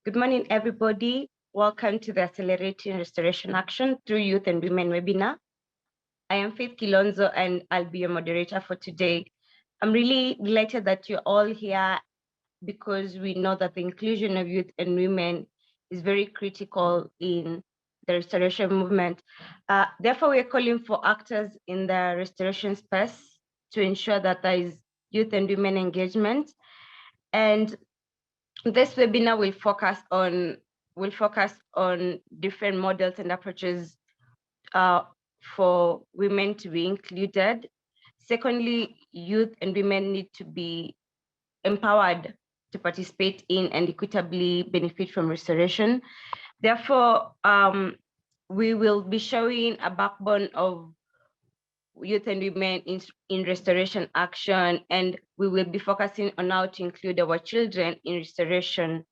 Good morning, everybody. Welcome to the Accelerating Restoration Action through Youth and Women webinar. I am Faith Kilonzo, and I'll be your moderator for today. I'm really delighted that you're all here because we know that the inclusion of youth and women is very critical in the restoration movement. Therefore, we're calling for actors in the restoration space to ensure that there is youth and women engagement. And this webinar will focus on different models and approaches for women to be included. Secondly, youth and women need to be empowered to participate in and equitably benefit from restoration. Therefore, we will be showing a backbone of youth and women in restoration action, and we will be focusing on how to include our children in restoration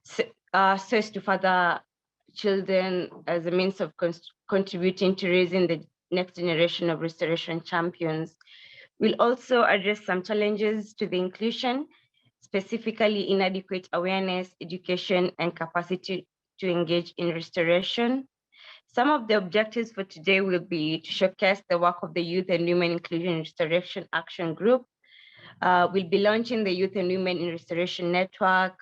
so as to further children as a means of contributing to raising the next generation of restoration champions. We'll also address some challenges to the inclusion, specifically inadequate awareness, education, and capacity to engage in restoration. Some of the objectives for today will be to showcase the work of the Youth and Women Inclusion Restoration Action Group. We'll be launching the Youth and Women in Restoration Network.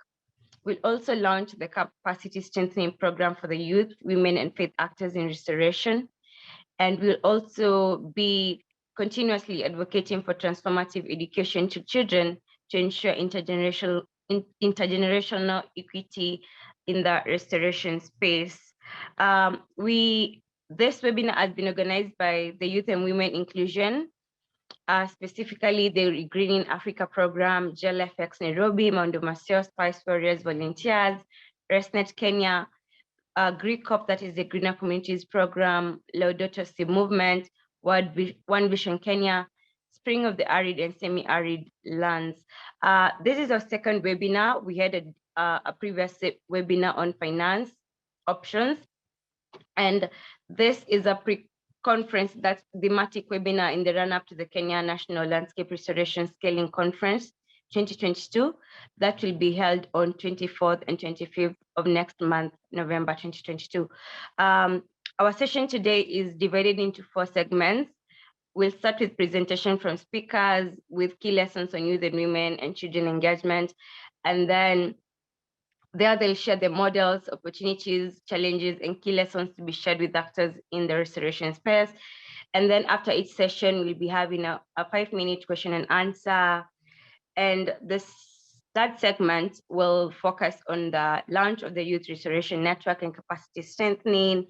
We'll also launch the capacity strengthening program for the youth, women, and faith actors in restoration. And we'll also be continuously advocating for transformative education to children to ensure intergenerational equity in the restoration space. This webinar has been organized by the Youth and Women Inclusion, specifically the Greening Africa program, GLFX Nairobi, Mount Masio, Spice Warriors Volunteers, ResNet Kenya, Greek COP, that is the Greener Communities Program, Laudato Si Movement, One Vision Kenya, Spring of the Arid and Semi-Arid Lands. This is our second webinar. We had a previous webinar on finance options, and this is a pre-conference, that's thematic webinar in the run-up to the Kenya National Landscape Restoration Scaling Conference 2022 that will be held on 24th and 25th of next month, November 2022. Our session today is divided into 4 segments. We'll start with presentation from speakers with key lessons on youth and women and children engagement, and then there they'll share the models, opportunities, challenges, and key lessons to be shared with actors in the restoration space. And then after each session, we'll be having a 5-minute question and answer. And that segment will focus on the launch of the Youth Restoration Network and capacity strengthening.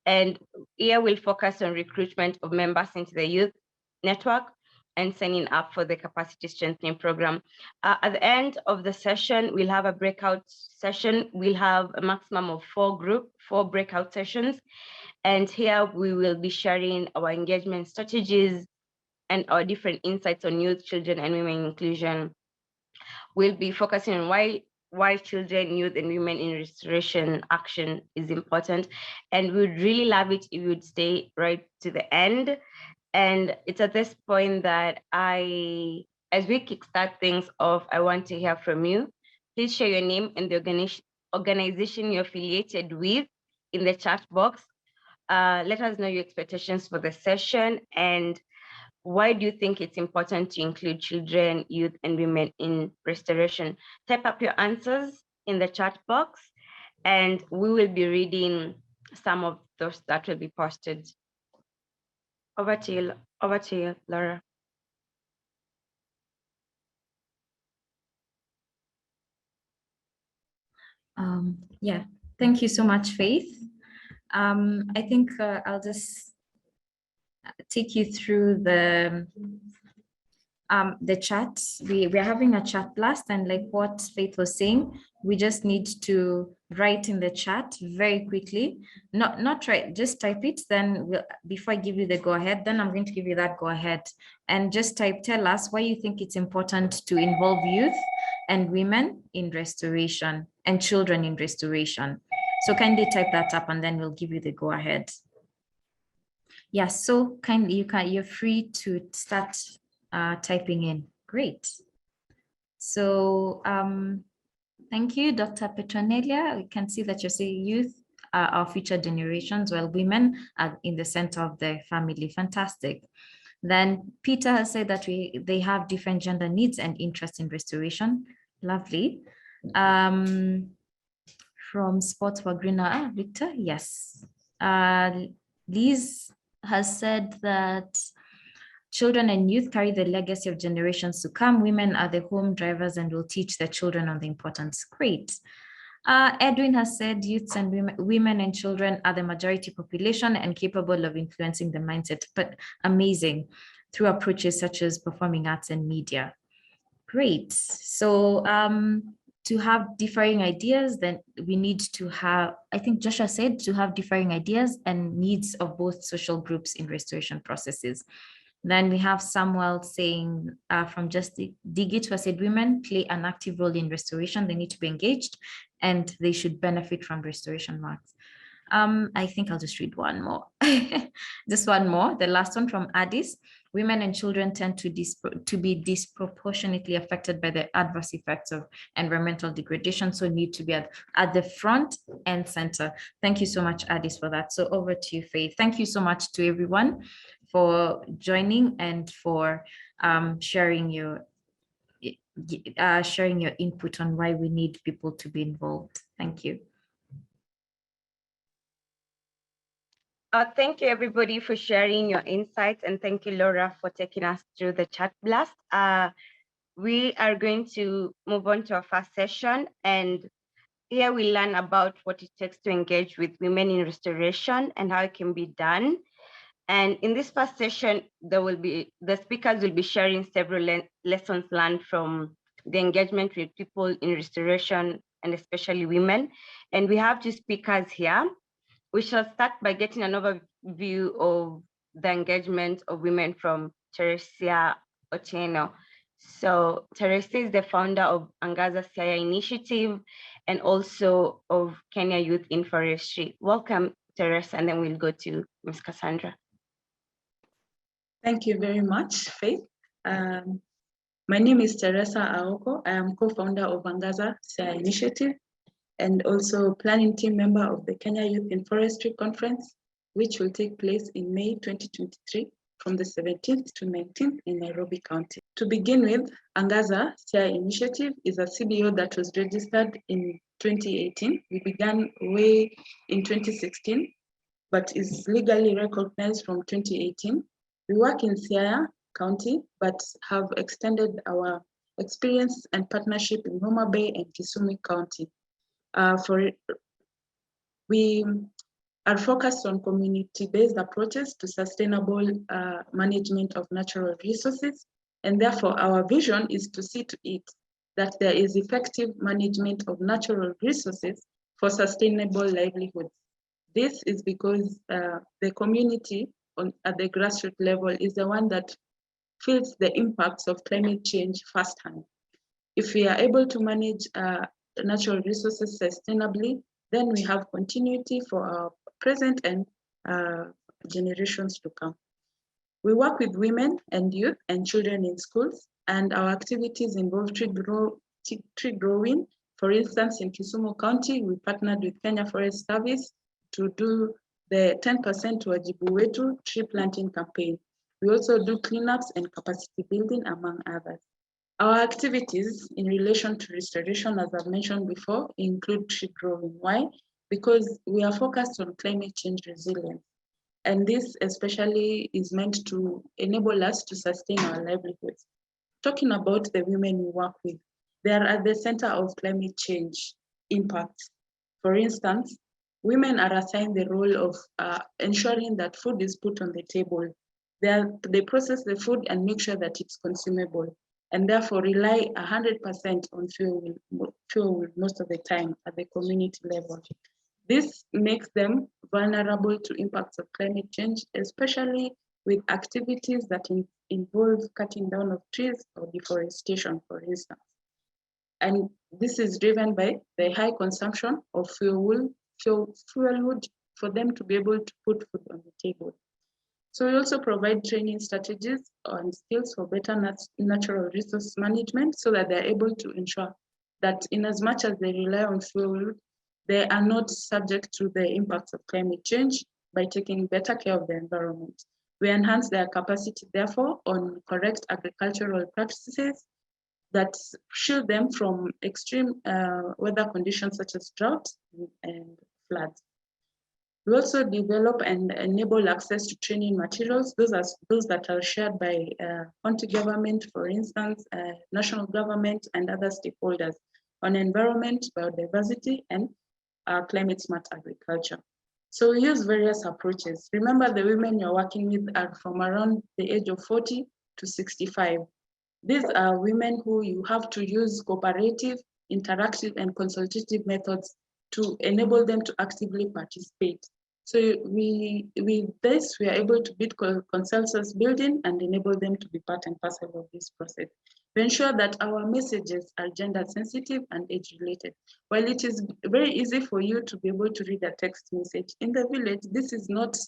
And here we'll focus on recruitment of members into the youth network and signing up for the capacity strengthening program. At the end of the session, we'll have a breakout session. We'll have a maximum of 4 breakout sessions. And here we will be sharing our engagement strategies and our different insights on youth, children, and women inclusion. We'll be focusing on why children, youth, and women in restoration action is important. And we'd really love it if you would stay right to the end. And it's at this point that as we kickstart things off, I want to hear from you. Please share your name and the organization you're affiliated with in the chat box. Let us know your expectations for the session, and why do you think it's important to include children, youth, and women in restoration? Type up your answers in the chat box, and we will be reading some of those that will be posted. Over to you, Laura. Yeah, thank you so much, Faith. I think I'll just take you through the chat. We're having a chat blast, and like what Faith was saying, we just need to write in the chat very quickly. Not write, just type it. Then before I give you the go ahead, then I'm going to give you that go ahead, and just tell us why you think it's important to involve youth and women in restoration and children in restoration. So kindly type that up, and then we'll give you the go ahead. Yeah, so kindly you're free to start typing in. Great. So Thank you, Dr. Petronelia. We can see that you're saying youth are our future generations, while women are in the center of the family. Fantastic. Then Peter has said that they have different gender needs and interest in restoration. Lovely. From Sports for Greener, Victor, yes. Liz has said that children and youth carry the legacy of generations to come. Women are the home drivers and will teach their children on the importance. Great. Edwin has said youths and women and children are the majority population and capable of influencing the mindset, but amazing through approaches such as performing arts and media. Great. So to have differing ideas, then we need to have, I think Joshua said, to have differing ideas and needs of both social groups in restoration processes. Then we have Samuel saying from Just Dig It, who said women play an active role in restoration. They need to be engaged and they should benefit from restoration marks. I think I'll just read one more. Just one more, the last one from Addis. Women and children tend to be disproportionately affected by the adverse effects of environmental degradation, so need to be at the front and center. Thank you so much, Addis, for that. So over to you, Faith. Thank you so much to everyone for joining and for sharing your input on why we need people to be involved. Thank you. Thank you, everybody, for sharing your insights, and thank you, Laura, for taking us through the chat blast. We are going to move on to our first session, and here we learn about what it takes to engage with women in restoration and how it can be done. And in this first session, the speakers will be sharing several lessons learned from the engagement with people in restoration, and especially women. And we have two speakers here. We shall start by getting an overview of the engagement of women from Teresia Otieno. So Teresia is the founder of Angaza Siaya Initiative and also of Kenya Youth in Forestry. Welcome, Teresia, and then we'll go to Ms. Cassandra. Thank you very much, Faith. My name is Teresa Aoko. I am co-founder of Angaza Siaya Initiative and also planning team member of the Kenya Youth in Forestry Conference, which will take place in May 2023 from the 17th to 19th in Nairobi County. To begin with, Angaza Siaya Initiative is a CBO that was registered in 2018. We began way in 2016, but is legally recognized from 2018. We work in Siaya County, but have extended our experience and partnership in Homa Bay and Kisumu County. We are focused on community-based approaches to sustainable management of natural resources, and therefore our vision is to see to it that there is effective management of natural resources for sustainable livelihoods. This is because the community at the grassroots level is the one that feels the impacts of climate change firsthand. If we are able to manage natural resources sustainably, then we have continuity for our present and generations to come. We work with women and youth and children in schools, and our activities involve tree growing. For instance, in Kisumu County, we partnered with Kenya Forest Service to do the 10% to Wajibu Wetu tree planting campaign. We also do cleanups and capacity building, among others. Our activities in relation to restoration, as I've mentioned before, include tree growing. Why? Because we are focused on climate change resilience. And this especially is meant to enable us to sustain our livelihoods. Talking about the women we work with, they are at the center of climate change impacts. For instance, women are assigned the role of ensuring that food is put on the table. They process the food and make sure that it's consumable, and therefore rely 100% on fuel most of the time at the community level. This makes them vulnerable to impacts of climate change, especially with activities that involve cutting down of trees or deforestation, for instance. And this is driven by the high consumption of fuel wood for them to be able to put food on the table. So we also provide training strategies and skills for better natural resource management so that they're able to ensure that in as much as they rely on fuel, they are not subject to the impacts of climate change by taking better care of the environment. We enhance their capacity, therefore, on correct agricultural practices that shield them from extreme weather conditions such as drought and floods. We also develop and enable access to training materials. Those that are shared by county government, for instance, national government and other stakeholders on environment, biodiversity, and climate smart agriculture. So we use various approaches. Remember, the women you're working with are from around the age of 40 to 65. These are women who you have to use cooperative, interactive, and consultative methods to enable them to actively participate. So with this, we are able to build consensus building and enable them to be part and parcel of this process. We ensure that our messages are gender sensitive and age related. While it is very easy for you to be able to read a text message, in the village, this is not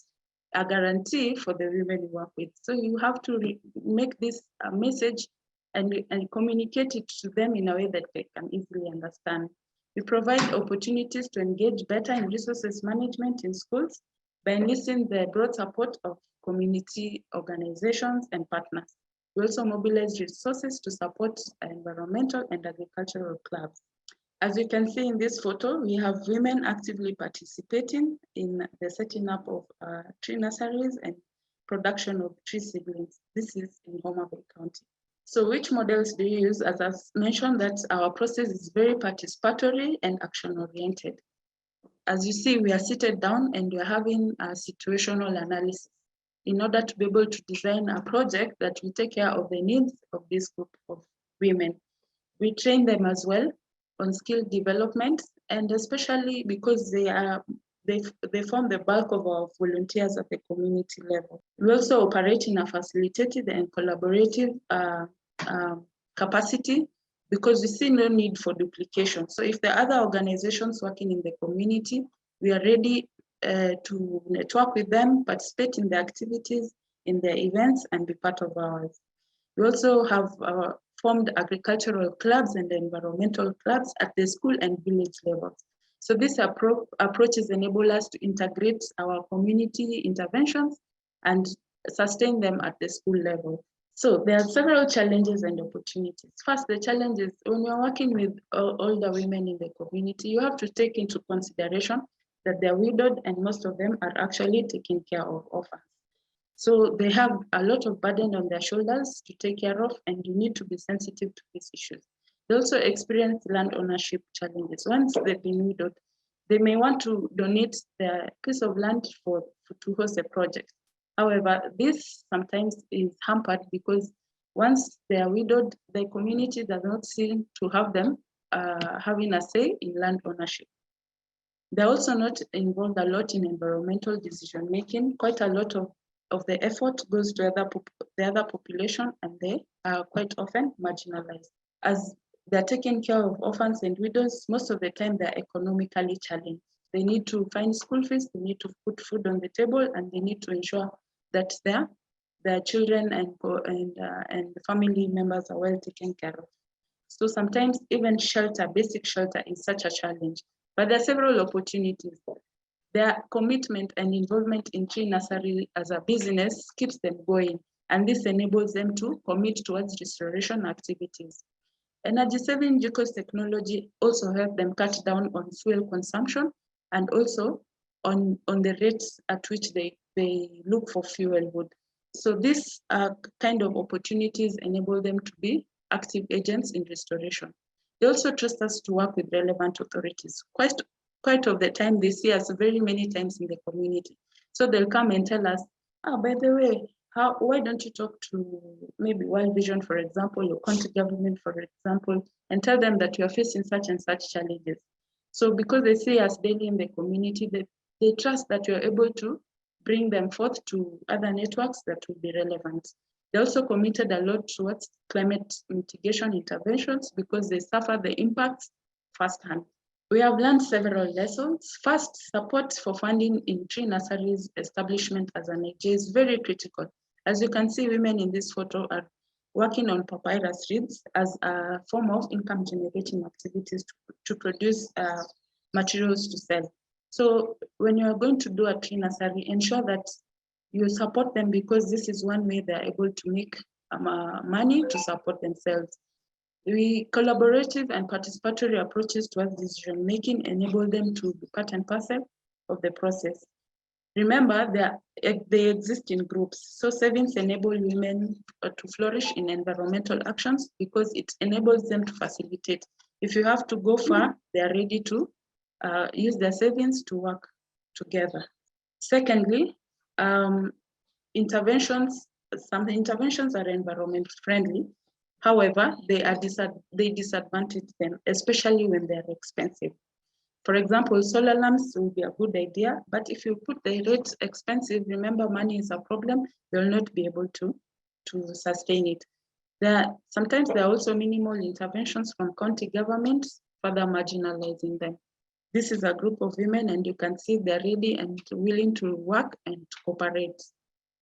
a guarantee for the women you work with. So you have to make this a message and communicate it to them in a way that they can easily understand. We provide opportunities to engage better in resources management in schools by enlisting the broad support of community organizations and partners. We also mobilize resources to support environmental and agricultural clubs. As you can see in this photo, we have women actively participating in the setting up of tree nurseries and production of tree seedlings. This is in Homa Bay County. So which models do you use? As I mentioned, that our process is very participatory and action-oriented. As you see, we are seated down and we are having a situational analysis in order to be able to design a project that will take care of the needs of this group of women. We train them as well on skill development, and especially because they form the bulk of our volunteers at the community level. We also operate in a facilitated and collaborative capacity because we see no need for duplication. So if there are other organizations working in the community, we are ready to network with them, participate in the activities, in the events, and be part of ours. We also have formed agricultural clubs and environmental clubs at the school and village levels. So these approaches enable us to integrate our community interventions and sustain them at the school level. So there are several challenges and opportunities. First, the challenge is when you're working with older women in the community, you have to take into consideration that they're widowed and most of them are actually taking care of orphans. So they have a lot of burden on their shoulders to take care of, and you need to be sensitive to these issues. They also experience land ownership challenges. Once they've been widowed, they may want to donate their piece of land to host a project. However, this sometimes is hampered because once they are widowed, the community does not seem to have them having a say in land ownership. They're also not involved a lot in environmental decision making. Quite a lot of the effort goes to the other population, and they are quite often marginalized. As they're taking care of orphans and widows, most of the time they're economically challenged. They need to find school fees, they need to put food on the table, and they need to ensure that their children and family members are well taken care of. So sometimes even shelter, basic shelter, is such a challenge. But there are several opportunities. Their commitment and involvement in tree nursery as a business keeps them going, and this enables them to commit towards restoration activities. Energy-saving GCOS technology also helps them cut down on fuel consumption and also on the rates at which they look for fuel wood. So these kind of opportunities enable them to be active agents in restoration. They also trust us to work with relevant authorities. Quite of the time, they see us very many times in the community. So they'll come and tell us, by the way, why don't you talk to maybe World Vision, for example, or county government, for example, and tell them that you are facing such and such challenges. So because they see us daily in the community, they trust that you're able to bring them forth to other networks that will be relevant. They also committed a lot towards climate mitigation interventions because they suffer the impacts firsthand. We have learned several lessons. First, support for funding in tree nurseries establishment as an AJ is very critical. As you can see, women in this photo are working on papyrus reeds as a form of income generating activities to produce materials to sell. So when you are going to do a tree nursery, ensure that you support them, because this is one way they're able to make money to support themselves. The collaborative and participatory approaches towards decision making enable them to be part and parcel of the process. Remember, they exist in groups. So savings enable women to flourish in environmental actions because it enables them to facilitate. If you have to go far, they are ready to use their savings to work together. Secondly, some interventions are environment friendly. However, they disadvantage them, especially when they're expensive. For example, solar lamps will be a good idea, but if you put the rates expensive, remember money is a problem, they'll not be able to sustain it. Sometimes there are also minimal interventions from county governments, further marginalizing them. This is a group of women, and you can see they're ready and willing to work and to cooperate.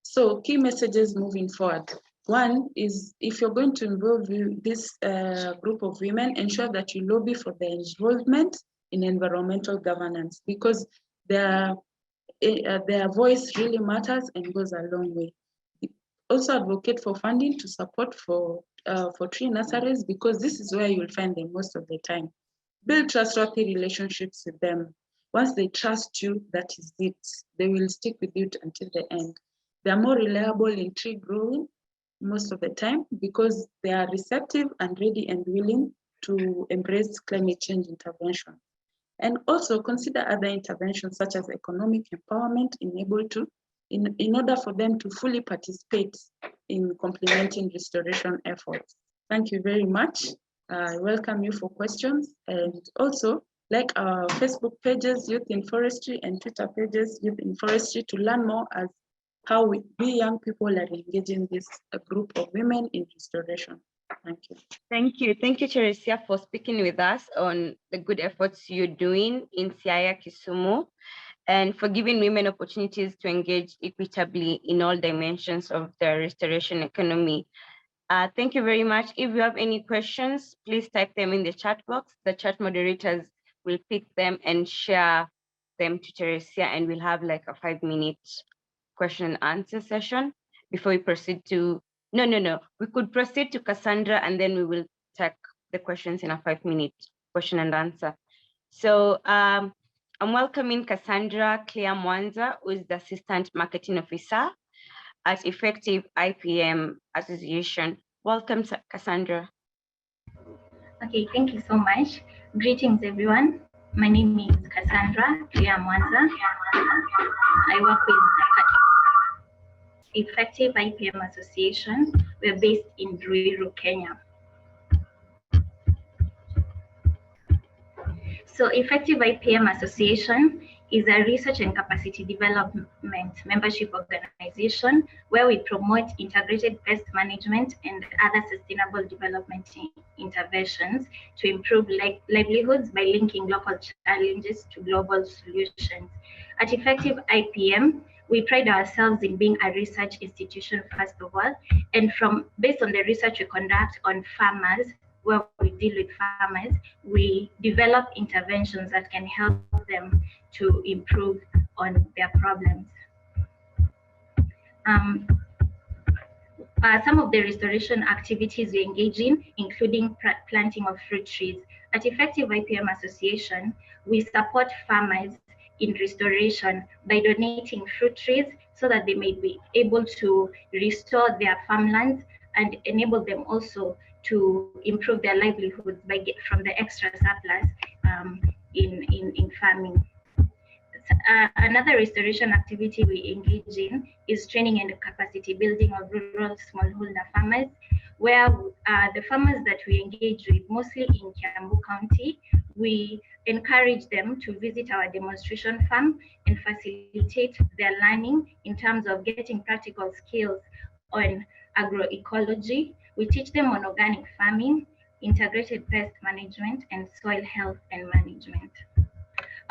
So key messages moving forward. One is, if you're going to involve this group of women, ensure that you lobby for their involvement in environmental governance, because their voice really matters and goes a long way. Also advocate for funding to support for tree nurseries, because this is where you'll find them most of the time. Build trustworthy relationships with them. Once they trust you, that is it. They will stick with you until the end. They are more reliable in tree growing most of the time because they are receptive and ready and willing to embrace climate change intervention. And also consider other interventions such as economic empowerment in order for them to fully participate in complementing restoration efforts. Thank you very much. I welcome you for questions, and also like our Facebook pages, Youth in Forestry, and Twitter pages, Youth in Forestry, to learn more as how we young people are engaging this group of women in restoration. Thank you. Thank you. Thank you, Teresia, for speaking with us on the good efforts you're doing in Siaya, Kisumu, and for giving women opportunities to engage equitably in all dimensions of the restoration economy. Thank you very much. If you have any questions, please type them in the chat box. The chat moderators will pick them and share them to Teresia, and we'll have like a 5-minute question and answer session before we proceed to, we could proceed to Cassandra, and then we will take the questions in a 5-minute question and answer. So I'm welcoming Cassandra Claire Mwanza, who is the Assistant Marketing Officer at Effective IPM Association. Welcome, Cassandra. Okay, thank you so much. Greetings, everyone. My name is Cassandra Claire Mwanza. I work with Effective IPM Association. We're based in Ruiru, Kenya. So Effective IPM Association is a research and capacity development membership organization where we promote integrated pest management and other sustainable development interventions to improve livelihoods by linking local challenges to global solutions. At Effective IPM, we pride ourselves in being a research institution, first of all, and based on the research we conduct on farmers, where we deal with farmers, we develop interventions that can help them to improve on their problems. Some of the restoration activities we engage in, including planting of fruit trees. At Effective IPM Association, we support farmers in restoration by donating fruit trees so that they may be able to restore their farmlands and enable them also to improve their livelihoods from the extra surplus in farming. Another restoration activity we engage in is training and capacity building of rural smallholder farmers, where the farmers that we engage with, mostly in Kiambu County, we encourage them to visit our demonstration farm and facilitate their learning in terms of getting practical skills on agroecology. We teach them on organic farming, integrated pest management, and soil health and management.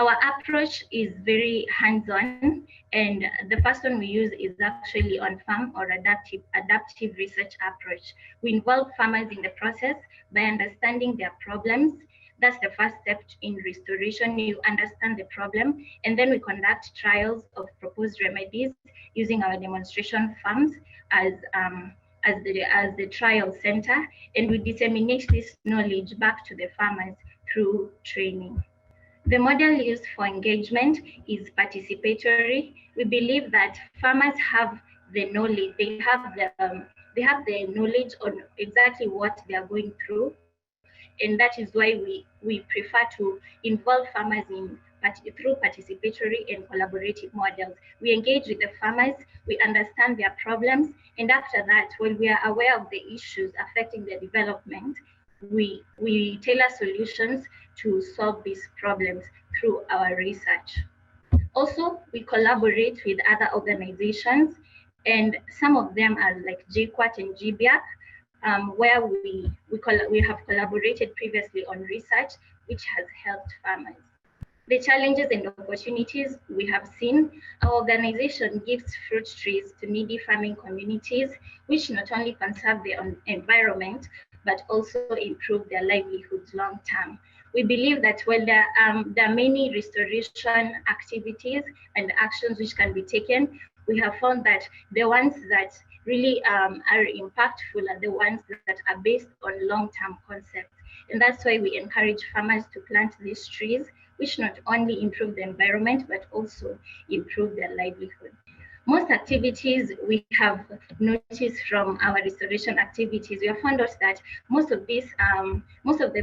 Our approach is very hands-on, and the first one we use is actually on farm or adaptive research approach. We involve farmers in the process by understanding their problems. That's the first step in restoration. You understand the problem, and then we conduct trials of proposed remedies using our demonstration farms as the trial center, and we disseminate this knowledge back to the farmers through training. The model used for engagement is participatory. We believe that farmers have the knowledge, they have the knowledge on exactly what they are going through, and that is why we prefer to involve farmers through participatory and collaborative models. We engage with the farmers, we understand their problems, and after that, when we are aware of the issues affecting their development, we tailor solutions to solve these problems through our research. Also, we collaborate with other organizations, and some of them are like JQuat and GBIAC, where we have collaborated previously on research, which has helped farmers. The challenges and opportunities we have seen, our organization gives fruit trees to needy farming communities, which not only conserve the environment, but also improve their livelihoods long term. We believe that while there are many restoration activities and actions which can be taken, we have found that the ones that really are impactful are the ones that are based on long-term concepts. And that's why we encourage farmers to plant these trees, which not only improve the environment, but also improve their livelihood. Most activities we have noticed from our restoration activities, we have found out that most of the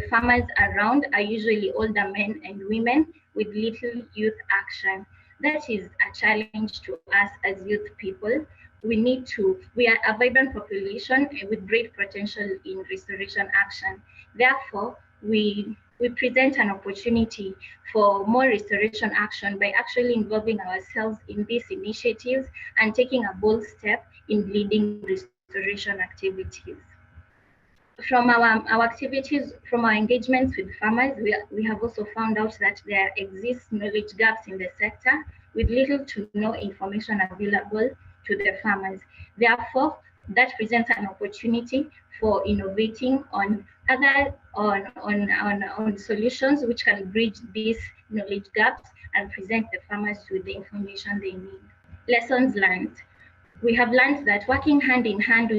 farmers around are usually older men and women with little youth action. That is a challenge to us as youth people. We are a vibrant population with great potential in restoration action. Therefore, we present an opportunity for more restoration action by actually involving ourselves in these initiatives and taking a bold step in leading restoration activities. From our activities, from our engagements with farmers, we have also found out that there exist knowledge gaps in the sector with little to no information available to the farmers. Therefore, that presents an opportunity for innovating on solutions which can bridge these knowledge gaps and present the farmers with the information they need. Lessons learned. We have learned that working hand in hand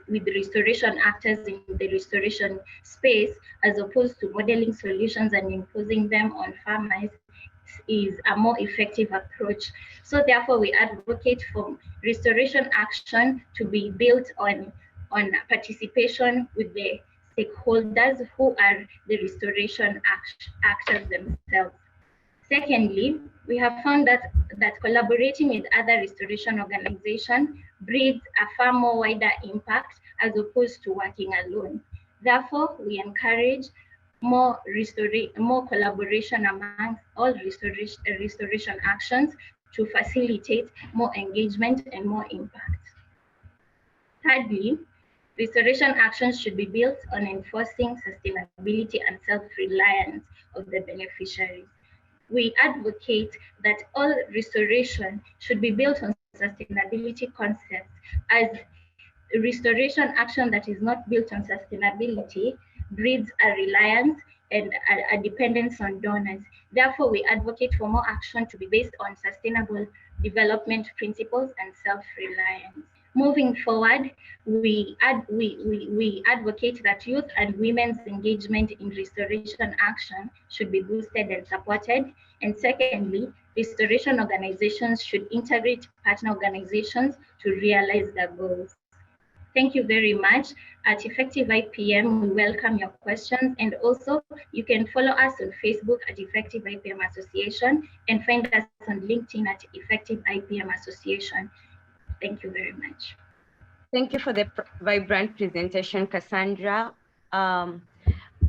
with the restoration actors in the restoration space, as opposed to modeling solutions and imposing them on farmers, is a more effective approach. So therefore, we advocate for restoration action to be built on participation with the stakeholders who are the restoration actors themselves. Secondly, we have found that collaborating with other restoration organizations breeds a far more wider impact as opposed to working alone. Therefore, we encourage more collaboration among all restoration actions to facilitate more engagement and more impact. Thirdly, restoration actions should be built on enforcing sustainability and self-reliance of the beneficiaries. We advocate that all restoration should be built on sustainability concepts, as restoration action that is not built on sustainability breeds a reliance and a dependence on donors. Therefore, we advocate for more action to be based on sustainable development principles and self-reliance. Moving forward, we advocate that youth and women's engagement in restoration action should be boosted and supported. And secondly, restoration organizations should integrate partner organizations to realize their goals. Thank you very much. At Effective IPM, we welcome your questions, and also you can follow us on Facebook at Effective IPM Association and find us on LinkedIn at Effective IPM Association. Thank you very much. Thank you for the vibrant presentation, Cassandra.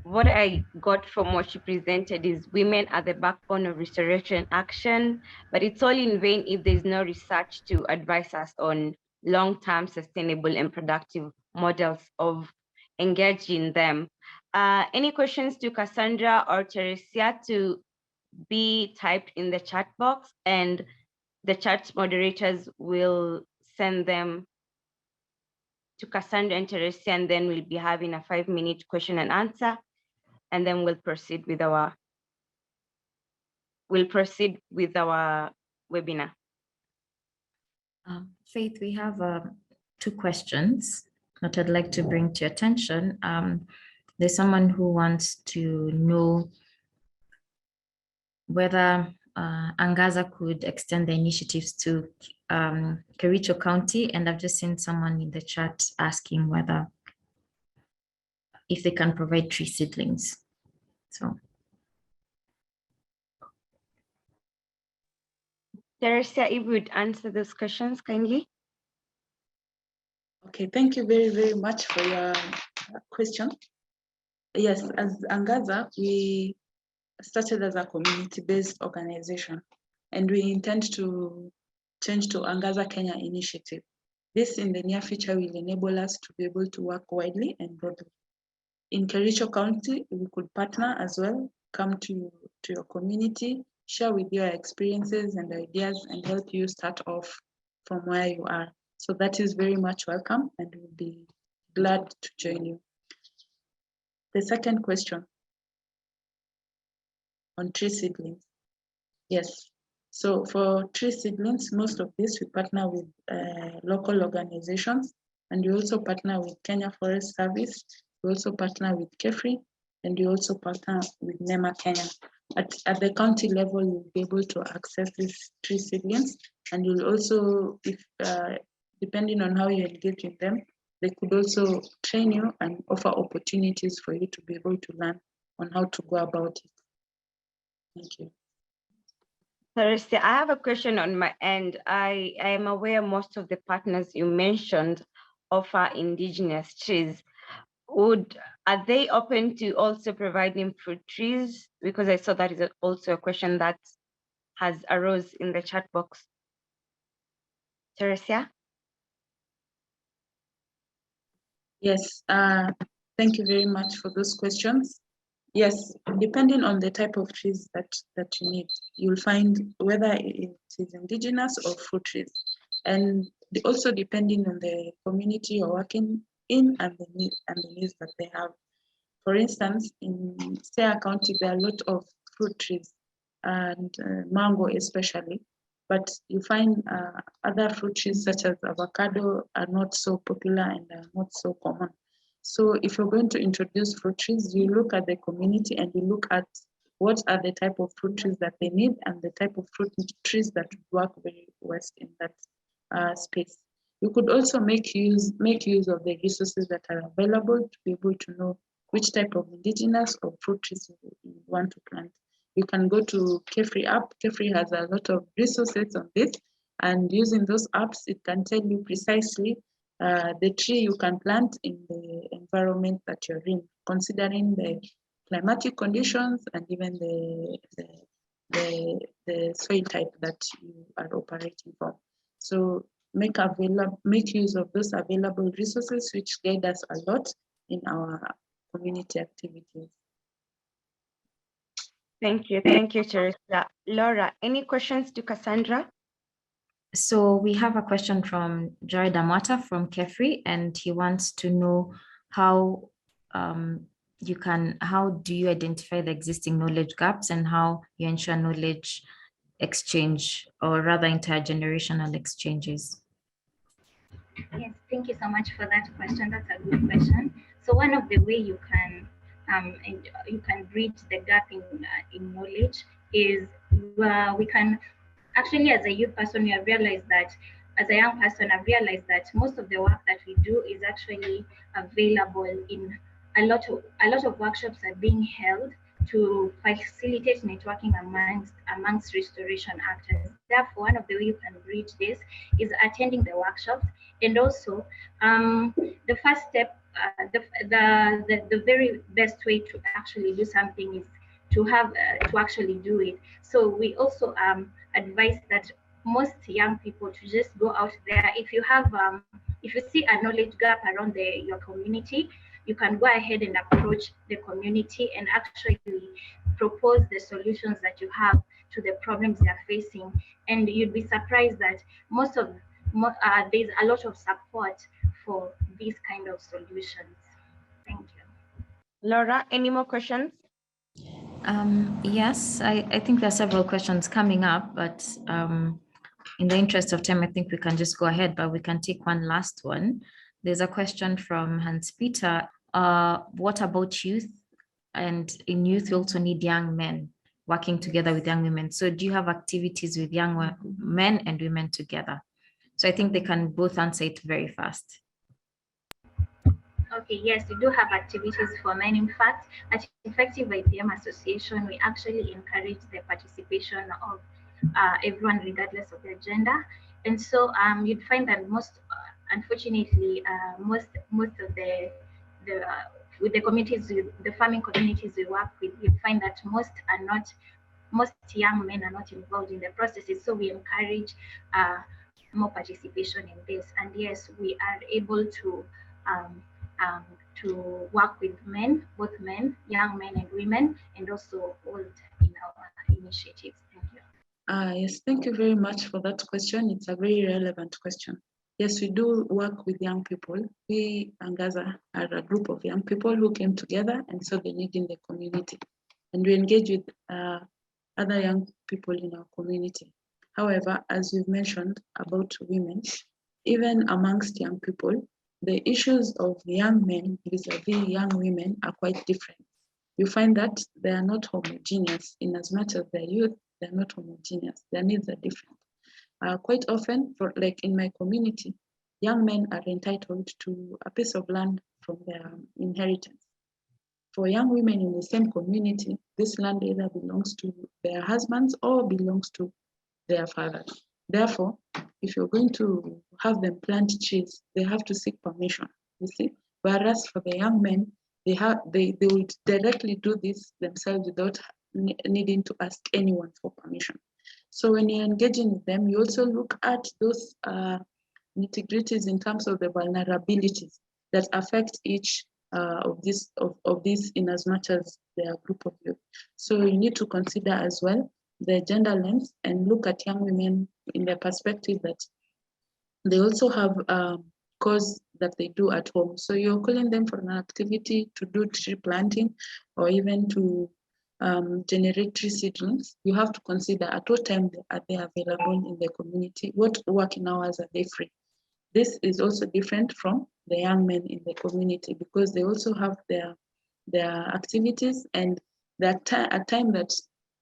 What I got from what you presented is women are the backbone of restoration action, but it's all in vain if there's no research to advise us on long-term sustainable and productive models of engaging them. Any questions to Cassandra or Teresia to be typed in the chat box, and the chat moderators will send them to Cassandra and Teresia, and then we'll be having a 5-minute question and answer, and then we'll proceed with our webinar. Faith, we have 2 questions that I'd like to bring to your attention. There's someone who wants to know whether Angaza could extend the initiatives to Kericho County, and I've just seen someone in the chat asking whether if they can provide tree seedlings. So, Teresia, if you would answer those questions kindly. Okay, thank you very, very much for your question. Yes, as Angaza, we started as a community-based organization, and we intend to change to Angaza Kenya initiative. This in the near future will enable us to be able to work widely and broadly. In Kericho County, we could partner as well, come to your community, share with your experiences and ideas, and help you start off from where you are. So that is very much welcome, and we'll be glad to join you. The second question on tree seedlings. Yes, so for tree seedlings, most of this we partner with local organizations, and we also partner with Kenya Forest Service. We also partner with KEFRI, and we also partner with NEMA Kenya. At the county level, you'll be able to access these tree seedlings, and you'll also, if depending on how you engage in them, they could also train you and offer opportunities for you to be able to learn on how to go about it. Thank you. Teresia, I have a question on my end. I am aware most of the partners you mentioned offer indigenous trees. Are they open to also providing fruit trees? Because I saw that is also a question that has arose in the chat box. Teresia? Yes, thank you very much for those questions. Yes, depending on the type of trees that you need, you'll find whether it is indigenous or fruit trees. And also depending on the community you're working in and the needs that they have. For instance, in Siaya County, there are a lot of fruit trees and mango especially, but you find other fruit trees such as avocado are not so popular and are not so common. So if you're going to introduce fruit trees, you look at the community and you look at what are the type of fruit trees that they need and the type of fruit trees that work very best in that space. You could also make use of the resources that are available to be able to know which type of indigenous or fruit trees you want to plant. You can go to KEFRI app. KEFRI has a lot of resources on this, and using those apps, it can tell you precisely the tree you can plant in the environment that you're in, considering the climatic conditions and even the soil type that you are operating from. So make use of those available resources, which guide us a lot in our community activities. Thank you, Teresia. Laura, any questions to Cassandra? So we have a question from Jared Amata from KEFRI, and he wants to know how do you identify the existing knowledge gaps and how you ensure knowledge exchange, or rather intergenerational exchanges? Yes, thank you so much for that question. That's a good question. So one of the way you can bridge the gap in knowledge is we can actually, as a youth person, we have realized that, as a young person, I've realized that most of the work that we do is actually available in a lot of workshops are being held to facilitate networking amongst restoration actors. Therefore, one of the ways you can bridge this is attending the workshops, and also the first step, the very best way to actually do something is to actually do it. So we also advise that most young people to just go out there. If you have if you see a knowledge gap around your community, you can go ahead and approach the community and actually propose the solutions that you have to the problems they're facing. And you'd be surprised that there's a lot of support for these kind of solutions. Thank you. Laura, any more questions? Yes, I think there are several questions coming up, but in the interest of time, I think we can just go ahead, but we can take one last one. There's a question from Hans Peter. What about youth? And in youth, you also need young men working together with young women. So do you have activities with young men and women together? So I think they can both answer it very fast. Okay, yes, we do have activities for men. In fact, at Effective IPM Association, we actually encourage the participation of everyone regardless of their gender. And so you'd find that unfortunately, most of with the communities, the farming communities we work with, you find that most young men are not involved in the processes. So we encourage more participation in this. And yes, we are able to work with men, both men, young men and women, and also old in our initiatives. Thank you. Yes, thank you very much for that question. It's a very relevant question. Yes, we do work with young people. We, Angaza, are a group of young people who came together and saw the need in the community. And we engage with other young people in our community. However, as we've mentioned about women, even amongst young people, the issues of young men vis-a-vis young women are quite different. You find that they are not homogeneous in as much as they're youth, they're not homogeneous. Their needs are different. Quite often, like in my community, young men are entitled to a piece of land from their inheritance. For young women in the same community, this land either belongs to their husbands or belongs to their fathers. Therefore, if you're going to have them plant trees, they have to seek permission, you see. Whereas for the young men, they would directly do this themselves without needing to ask anyone for permission. So when you're engaging with them, you also look at those nitty-gritties in terms of the vulnerabilities that affect each of these in as much as they are a group of youth. So you need to consider as well the gender lens and look at young women in the perspective that they also have cause that they do at home. So you're calling them for an activity to do tree planting or even to generate tree seedlings. You have to consider at what time are they available in the community, what working hours are they free. This is also different from the young men in the community because they also have their activities and that a time that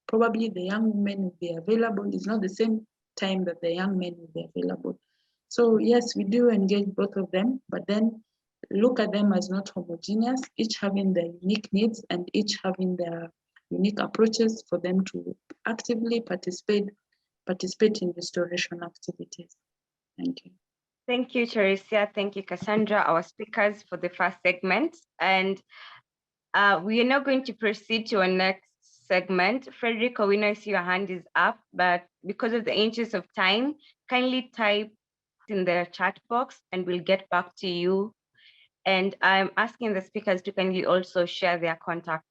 probably the young women will be available is not the same time that the young men will be available. So yes, we do engage both of them, but then look at them as not homogeneous, each having their unique needs and each having their unique approaches for them to actively participate in restoration activities. Thank you. Thank you, Teresia. Thank you, Cassandra, our speakers for the first segment. And we are now going to proceed to our next segment. Frederica, we know I see your hand is up, but because of the interest of time, kindly type in the chat box and we'll get back to you. And I'm asking the speakers to kindly also share their contact